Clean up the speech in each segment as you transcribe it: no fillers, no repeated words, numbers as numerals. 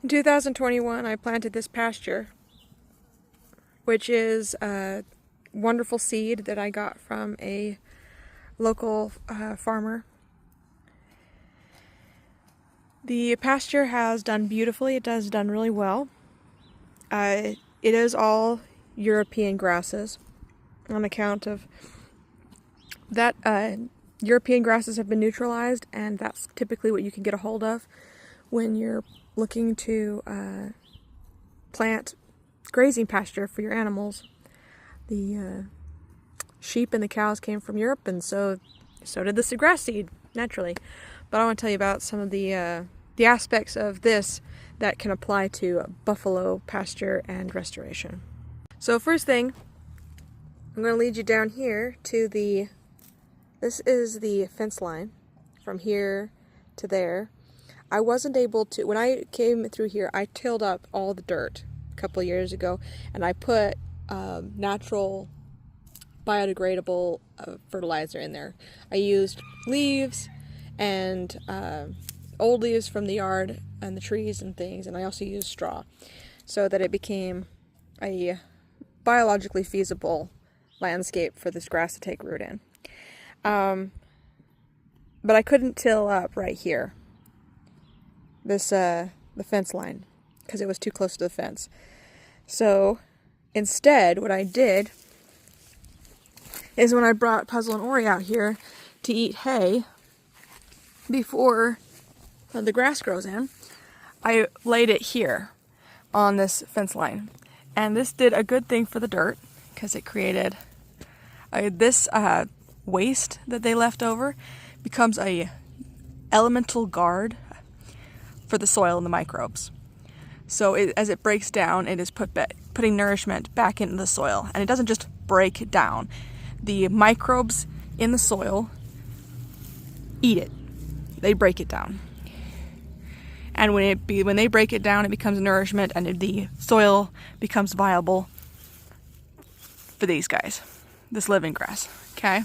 In 2021, I planted this pasture, which is a wonderful seed that I got from a local farmer. The pasture has done beautifully. It has done really well. It is all European grasses on account of that. European grasses have been neutralized, and that's typically what you can get a hold of when you're looking to plant grazing pasture for your animals. The sheep and the cows came from Europe, and so did the grass seed, naturally. But I want to tell you about some of the aspects of this that can apply to buffalo pasture and restoration. So first thing, I'm going to lead you down here to this is the fence line from here to there. I wasn't able to, when I came through here, I tilled up all the dirt a couple of years ago, and I put natural biodegradable fertilizer in there. I used leaves and old leaves from the yard and the trees and things, and I also used straw so that it became a biologically feasible landscape for this grass to take root in. But I couldn't till up right here, the fence line, because it was too close to the fence. So instead, what I did is when I brought Puzzle and Ori out here to eat hay before the grass grows in, I laid it here on this fence line. And this did a good thing for the dirt, because it created this waste that they left over becomes a elemental guard for the soil and the microbes. So as it breaks down, it is putting nourishment back into the soil, and it doesn't just break down. The microbes in the soil eat it. They break it down. And when they break it down, it becomes nourishment, and the soil becomes viable for these guys, this living grass. Okay?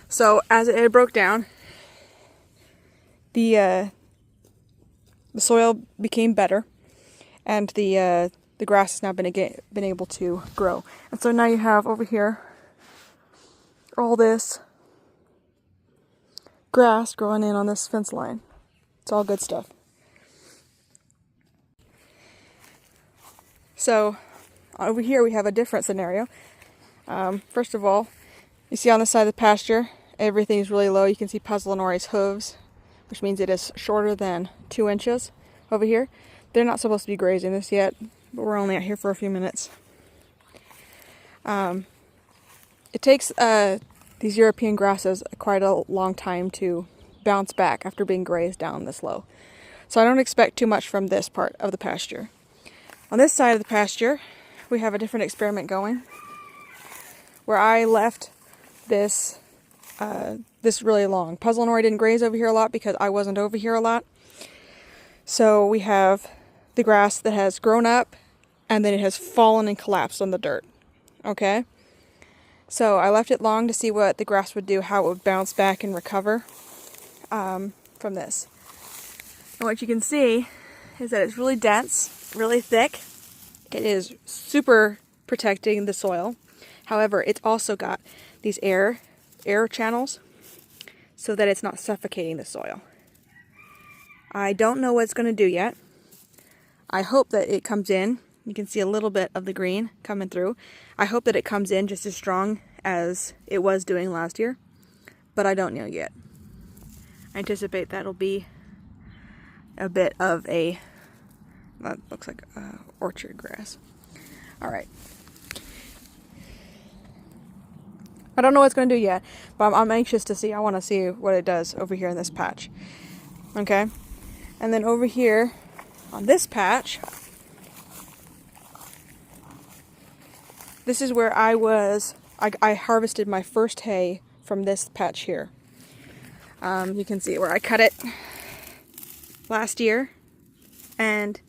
So as it broke down, the soil became better, and the grass has now been able to grow. And so now you have over here all this grass growing in on this fence line. It's all good stuff. So over here we have a different scenario. First of all, you see on the side of the pasture, everything's really low. You can see Puzzle and Ori's hooves, which means it is shorter than 2 inches over here. They're not supposed to be grazing this yet, but we're only out here for a few minutes. It takes these European grasses quite a long time to bounce back after being grazed down this low. So I don't expect too much from this part of the pasture. On this side of the pasture, we have a different experiment going, where I left this really long. Puzzle and Ori didn't graze over here a lot because I wasn't over here a lot. So we have the grass that has grown up, and then it has fallen and collapsed on the dirt. Okay? So I left it long to see what the grass would do, how it would bounce back and recover from this. And what you can see is that it's really dense, really thick. It is super protecting the soil. However, it's also got these air channels so that it's not suffocating the soil. I don't know what it's going to do yet. I hope that it comes in. You can see a little bit of the green coming through. I hope that it comes in just as strong as it was doing last year, but I don't know yet. I anticipate that'll be a bit of that looks like orchard grass. All right. I don't know what it's going to do yet, but I'm anxious to see. I want to see what it does over here in this patch. Okay? And then over here on this patch, this is where I harvested my first hay from this patch here. You can see where I cut it last year and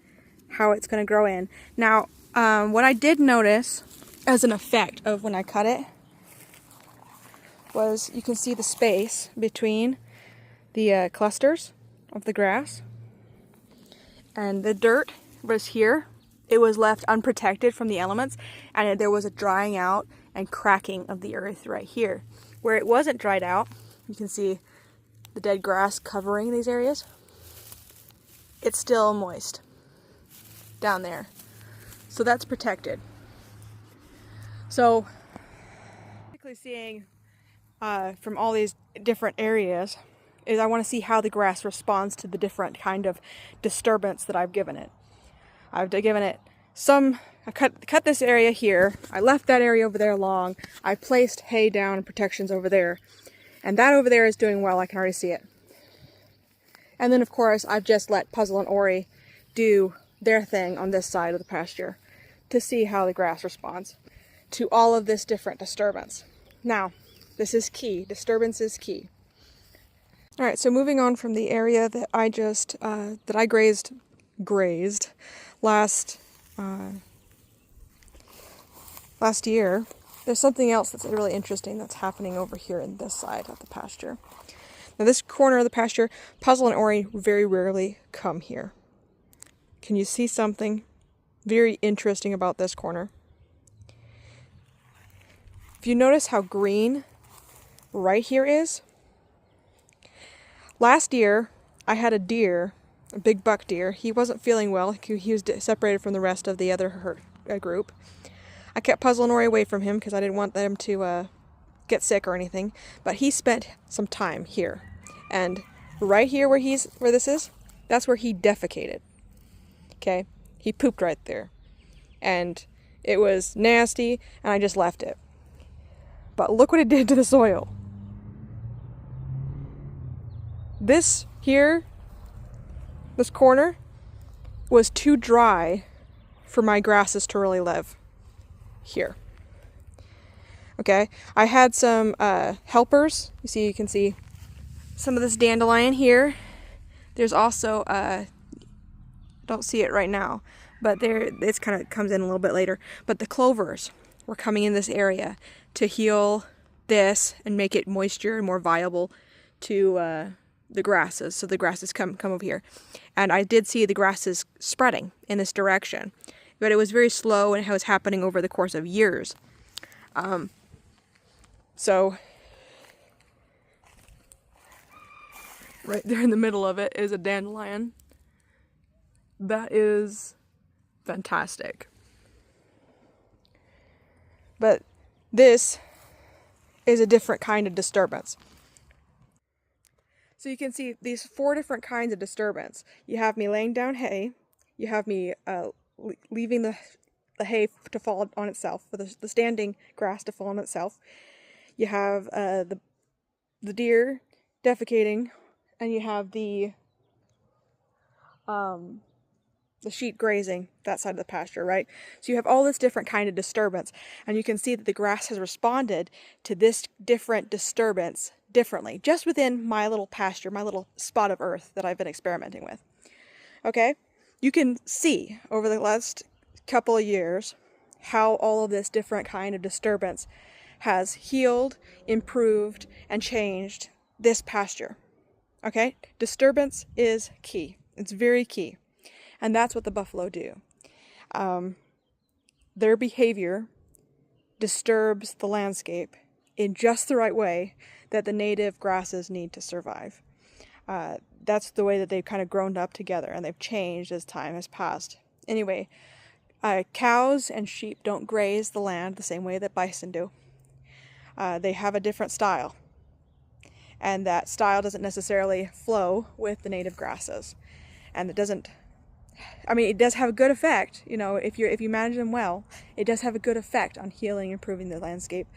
how it's going to grow in. Now, what I did notice as an effect of when I cut it was you can see the space between the clusters of the grass. and the dirt was here. It was left unprotected from the elements, and there was a drying out and cracking of the earth right here. Where it wasn't dried out, you can see the dead grass covering these areas. It's still moist down there. So that's protected. So, basically seeing from all these different areas is I want to see how the grass responds to the different kind of disturbance that I've given it. I've given it some, I cut this area here, I left that area over there along, I placed hay down and protections over there, and that over there is doing well, I can already see it. And then of course I've just let Puzzle and Ori do their thing on this side of the pasture to see how the grass responds to all of this different disturbance. Now, this is key, disturbance is key. Alright, so moving on from the area that I just, that I grazed last year, there's something else that's really interesting that's happening over here in this side of the pasture. Now this corner of the pasture, Puzzle and Ori very rarely come here. Can you see something very interesting about this corner? If you notice how green right here is, last year I had a deer, a big buck deer. He wasn't feeling well. He was separated from the rest of the other group. I kept Puzzle and Ori away from him because I didn't want them to get sick or anything. But he spent some time here, and right here where this is, that's where he defecated. Okay, he pooped right there, and it was nasty, and I just left it. But look what it did to the soil. This here, this corner, was too dry for my grasses to really live here. Okay, I had some helpers. You can see some of this dandelion here. There's also, don't see it right now, but it's kind of comes in a little bit later. But the clovers were coming in this area to heal this and make it moisture and more viable to the grasses. So the grasses come over here. And I did see the grasses spreading in this direction. But it was very slow, and it was happening over the course of years. So right there in the middle of it is a dandelion. That is fantastic. But this is a different kind of disturbance. So you can see these 4 different kinds of disturbance. You have me laying down hay. You have me leaving the hay to fall on itself, for the standing grass to fall on itself. You have the deer defecating, and you have the sheep grazing that side of the pasture, right? So you have all this different kind of disturbance, and you can see that the grass has responded to this different disturbance differently, just within my little pasture, my little spot of earth that I've been experimenting with. Okay? You can see over the last couple of years how all of this different kind of disturbance has healed, improved, and changed this pasture. Okay? Disturbance is key. It's very key. And that's what the buffalo do. Their behavior disturbs the landscape in just the right way that the native grasses need to survive. That's the way that they've kind of grown up together, and they've changed as time has passed. Anyway, cows and sheep don't graze the land the same way that bison do. They have a different style, and that style doesn't necessarily flow with the native grasses. And it doesn't, I mean, it does have a good effect, you know, if you manage them well, it does have a good effect on healing and improving the landscape,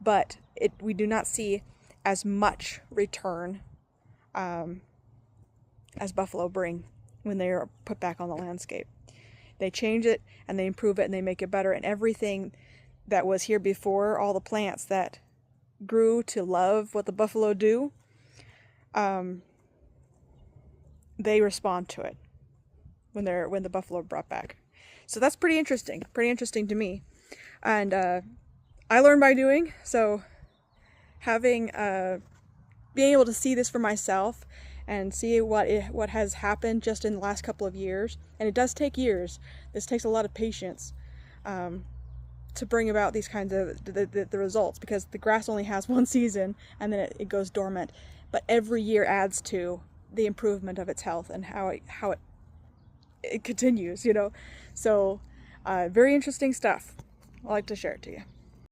but we do not see as much return as buffalo bring when they are put back on the landscape. They change it, and they improve it, and they make it better, and everything that was here before, all the plants that grew to love what the buffalo do, they respond to it when the buffalo are brought back. So that's pretty interesting to me. And I learned by doing, so having being able to see this for myself and see what has happened just in the last couple of years. And it does take years. This takes a lot of patience to bring about these kinds of the results, because the grass only has one season and then it goes dormant. But every year adds to the improvement of its health and how it continues, you know. So very interesting stuff. I'd like to share it to you.